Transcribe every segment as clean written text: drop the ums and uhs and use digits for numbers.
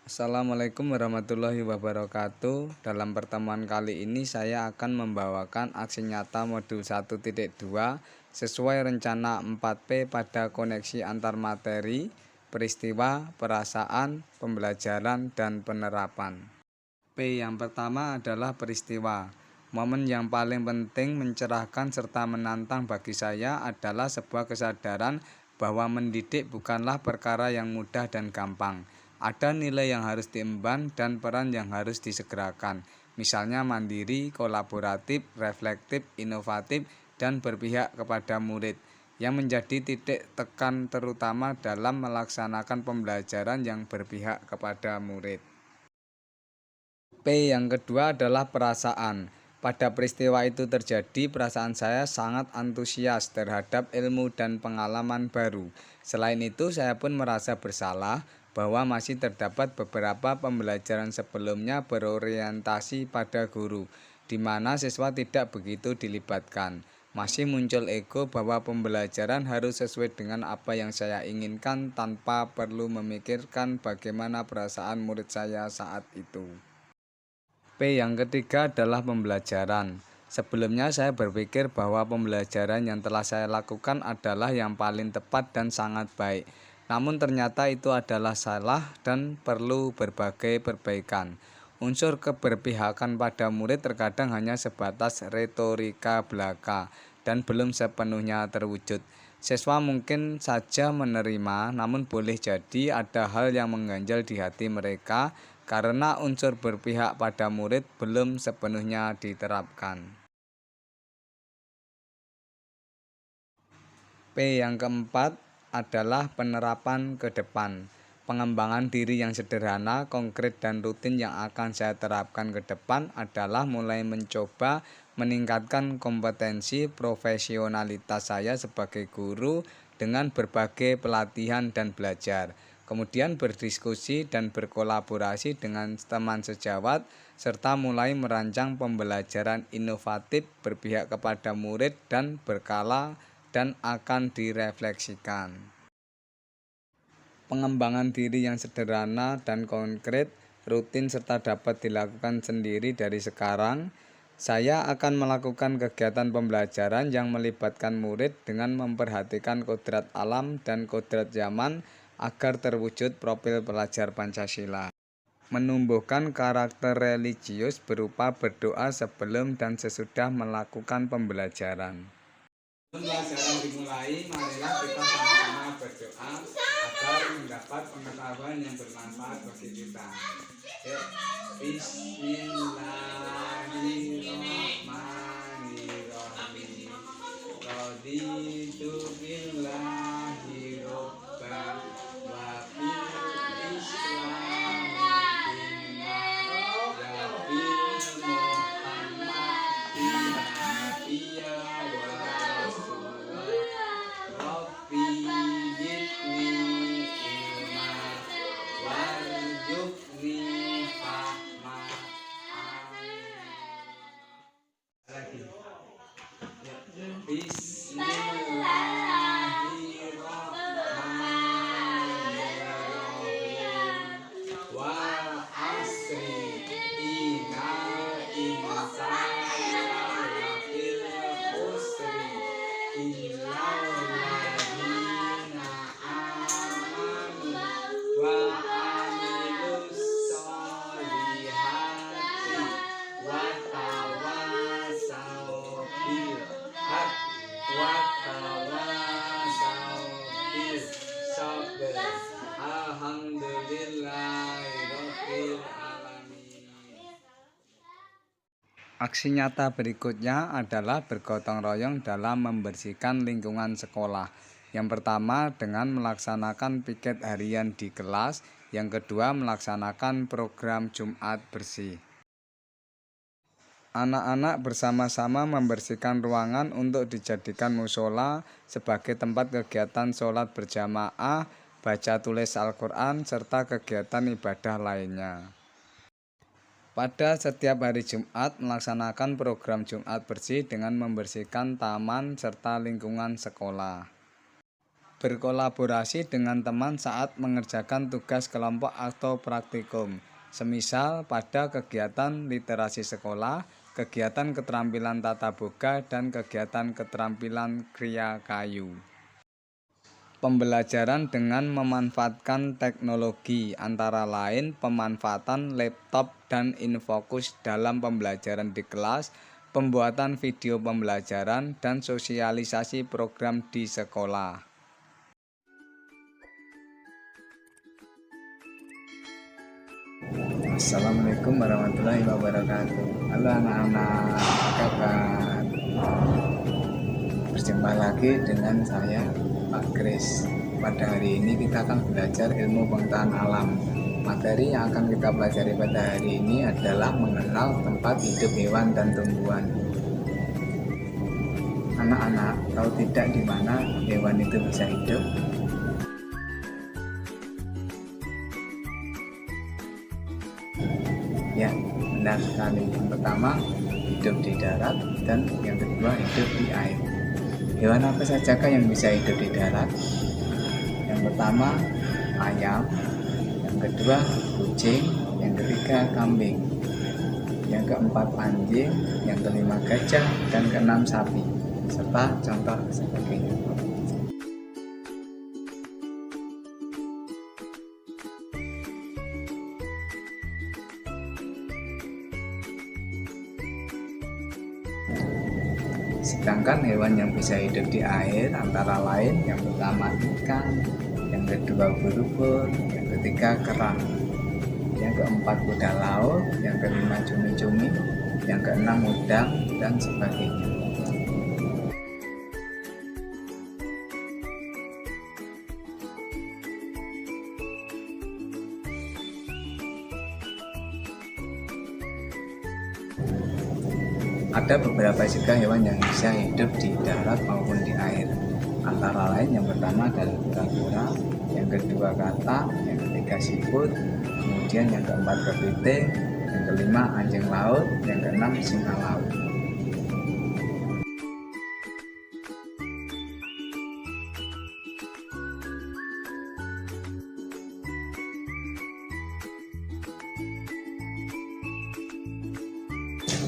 Assalamualaikum warahmatullahi wabarakatuh. Dalam pertemuan kali ini saya akan membawakan aksi nyata modul 1.2 sesuai rencana 4P pada koneksi antar materi, peristiwa, perasaan, pembelajaran, dan penerapan. P yang pertama adalah peristiwa. Momen yang paling penting, mencerahkan, serta menantang bagi saya adalah sebuah kesadaran bahwa mendidik bukanlah perkara yang mudah dan gampang. Ada nilai yang harus diemban dan peran yang harus disegerakan. Misalnya mandiri, kolaboratif, reflektif, inovatif, dan berpihak kepada murid, yang menjadi titik tekan terutama dalam melaksanakan pembelajaran yang berpihak kepada murid. P yang kedua adalah perasaan. Pada peristiwa itu terjadi, perasaan saya sangat antusias terhadap ilmu dan pengalaman baru. Selain itu, saya pun merasa bersalah bahwa masih terdapat beberapa pembelajaran sebelumnya berorientasi pada guru, di mana siswa tidak begitu dilibatkan. Masih muncul ego bahwa pembelajaran harus sesuai dengan apa yang saya inginkan tanpa perlu memikirkan bagaimana perasaan murid saya saat itu. P yang ketiga adalah pembelajaran. Sebelumnya saya berpikir bahwa pembelajaran yang telah saya lakukan adalah yang paling tepat dan sangat baik. Namun ternyata itu adalah salah dan perlu berbagai perbaikan. Unsur keberpihakan pada murid terkadang hanya sebatas retorika belaka dan belum sepenuhnya terwujud. Siswa mungkin saja menerima, namun boleh jadi ada hal yang mengganjal di hati mereka karena unsur berpihak pada murid belum sepenuhnya diterapkan. P yang keempat adalah penerapan ke depan. Pengembangan diri yang sederhana, konkret, dan rutin yang akan saya terapkan ke depan adalah mulai mencoba meningkatkan kompetensi profesionalitas saya sebagai guru dengan berbagai pelatihan dan belajar. Kemudian berdiskusi dan berkolaborasi dengan teman sejawat, serta mulai merancang pembelajaran inovatif berpihak kepada murid dan berkala dan akan direfleksikan. Pengembangan diri yang sederhana dan konkret, rutin, serta dapat dilakukan sendiri dari sekarang. Saya akan melakukan kegiatan pembelajaran yang melibatkan murid dengan memperhatikan kodrat alam dan kodrat zaman agar terwujud profil pelajar Pancasila. Menumbuhkan karakter religius berupa berdoa sebelum dan sesudah melakukan pembelajaran. Pembelajaran dimulai, marilah kita sama-sama berdoa agar mendapat pengetahuan yang bermanfaat bagi kita. Bismillahirrahmanirrahim. Raditu billahi robba wa bil islami dinan wa bil muhammadin nabiyya wa rasulullah. Rabbi zidni ilma warzuqni fahma. Amin. Bismillahirrahmanirrahim. Wal asri innal insana lafil khusri illal ladzina amanu wa amilus solihati wa tawasau bil haq wa tawasau bis sabr. Alhamdulillahirabbil alamin. Aksi nyata berikutnya adalah bergotong royong dalam membersihkan lingkungan sekolah. Yang pertama dengan melaksanakan piket harian di kelas, yang kedua melaksanakan program Jumat bersih. Anak-anak bersama-sama membersihkan ruangan untuk dijadikan musola sebagai tempat kegiatan sholat berjamaah, baca tulis Al-Quran, serta kegiatan ibadah lainnya. Pada setiap hari Jumat melaksanakan program Jumat bersih dengan membersihkan taman serta lingkungan sekolah. berkolaborasi dengan teman saat mengerjakan tugas kelompok atau praktikum, semisal pada kegiatan literasi sekolah, kegiatan keterampilan tata boga, dan kegiatan keterampilan kriya kayu. Pembelajaran dengan memanfaatkan teknologi antara lain pemanfaatan laptop dan infokus dalam pembelajaran di kelas, pembuatan video pembelajaran, dan sosialisasi program di sekolah. Assalamualaikum warahmatullahi wabarakatuh. Halo anak-anak, apa kabar? Berjumpa lagi dengan saya, Pak Kris. Pada hari ini kita akan belajar ilmu pengetahuan alam. Materi yang akan kita pelajari pada hari ini adalah mengenal tempat hidup hewan dan tumbuhan. Anak-anak, tahu tidak di mana hewan itu bisa hidup? Ya, benar sekali. Yang pertama, hidup di darat, dan yang kedua, hidup di air. Hewan apa sajakah yang bisa hidup di darat? Yang pertama, ayam. Yang kedua, kucing. Yang ketiga, kambing. Yang keempat, anjing. Yang kelima, gajah. Dan keenam, sapi. Serta contoh sebagainya. Sedangkan hewan yang bisa hidup di air antara lain yang pertama ikan, yang kedua ubur-ubur, yang ketiga kerang, yang keempat kuda laut, yang kelima cumi-cumi, yang keenam udang, dan sebagainya. Ada beberapa juga hewan yang bisa hidup di darat maupun di air. Antara lain yang pertama adalah kura-kura, yang kedua katak, yang ketiga siput, kemudian yang keempat kepiting, yang kelima anjing laut, yang keenam singa laut.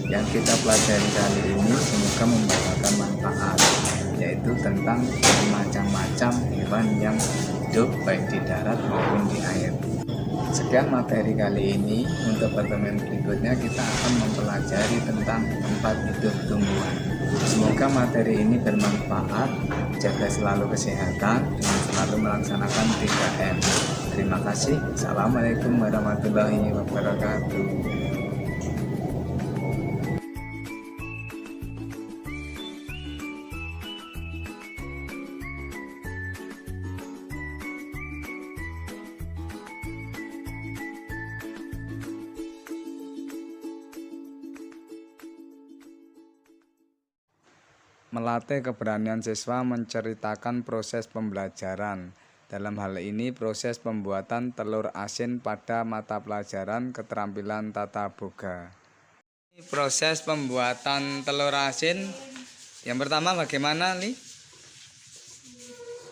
Yang kita pelajari kali ini semoga membawakan manfaat, yaitu tentang macam-macam hewan yang hidup baik di darat maupun di air. Sekian materi kali ini. Untuk pertemuan berikutnya kita akan mempelajari tentang tempat hidup tumbuhan. Semoga materi ini bermanfaat. Jaga selalu kesehatan dan selalu melaksanakan 3M. Terima kasih. Assalamualaikum warahmatullahi wabarakatuh. Melatih keberanian siswa menceritakan proses pembelajaran. Dalam hal ini proses pembuatan telur asin pada mata pelajaran keterampilan tata boga. Proses pembuatan telur asin yang pertama bagaimana, Li?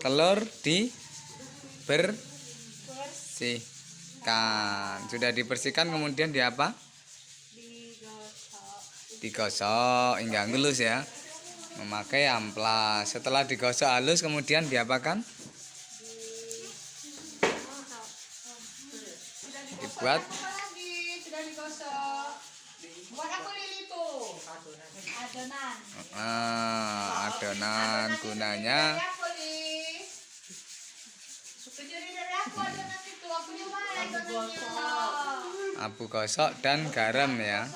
Telur dibersihkan. Sudah dibersihkan kemudian di apa? Digosok hingga halus ya. Memakai amplas. Setelah digosok halus kemudian diapakan? Dibuat adonan. Gunanya abu gosok dan garam ya.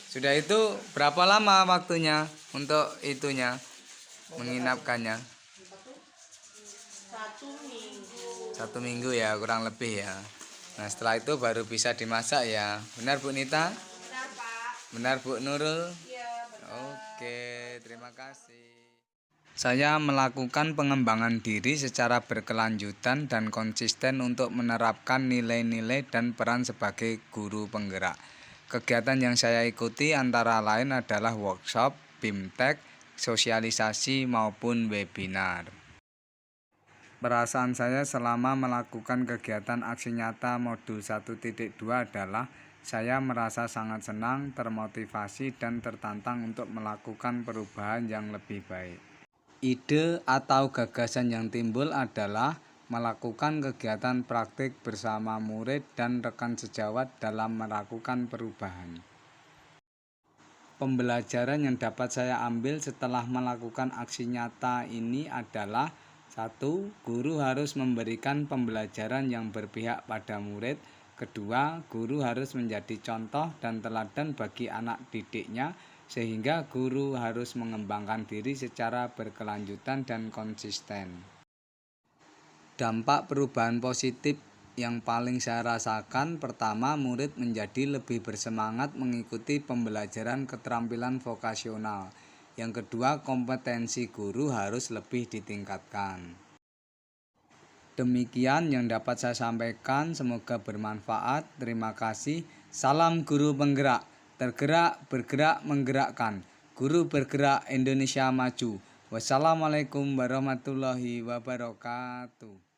Sudah itu berapa lama waktunya untuk itunya menginapkannya? 1 minggu ya kurang lebih ya. Nah setelah itu baru bisa dimasak ya. Benar Bu Nita? Benar Pak. Benar Bu Nurul? Iya benar. Oke, terima kasih. Saya melakukan pengembangan diri secara berkelanjutan dan konsisten untuk menerapkan nilai-nilai dan peran sebagai guru penggerak. Kegiatan yang saya ikuti antara lain adalah workshop, BIMTEK, sosialisasi maupun webinar. Perasaan saya selama melakukan kegiatan aksi nyata modul 1.2 adalah saya merasa sangat senang, termotivasi, dan tertantang untuk melakukan perubahan yang lebih baik. Ide atau gagasan yang timbul adalah melakukan kegiatan praktik bersama murid dan rekan sejawat dalam melakukan perubahan. Pembelajaran yang dapat saya ambil setelah melakukan aksi nyata ini adalah: 1. Guru harus memberikan pembelajaran yang berpihak pada murid. 2. Guru harus menjadi contoh dan teladan bagi anak didiknya, sehingga guru harus mengembangkan diri secara berkelanjutan dan konsisten. Dampak perubahan positif yang paling saya rasakan: pertama, murid menjadi lebih bersemangat mengikuti pembelajaran keterampilan vokasional. Yang kedua, kompetensi guru harus lebih ditingkatkan. Demikian yang dapat saya sampaikan, semoga bermanfaat. Terima kasih. Salam guru penggerak, tergerak, bergerak, menggerakkan. Guru bergerak, Indonesia maju. Wassalamualaikum warahmatullahi wabarakatuh.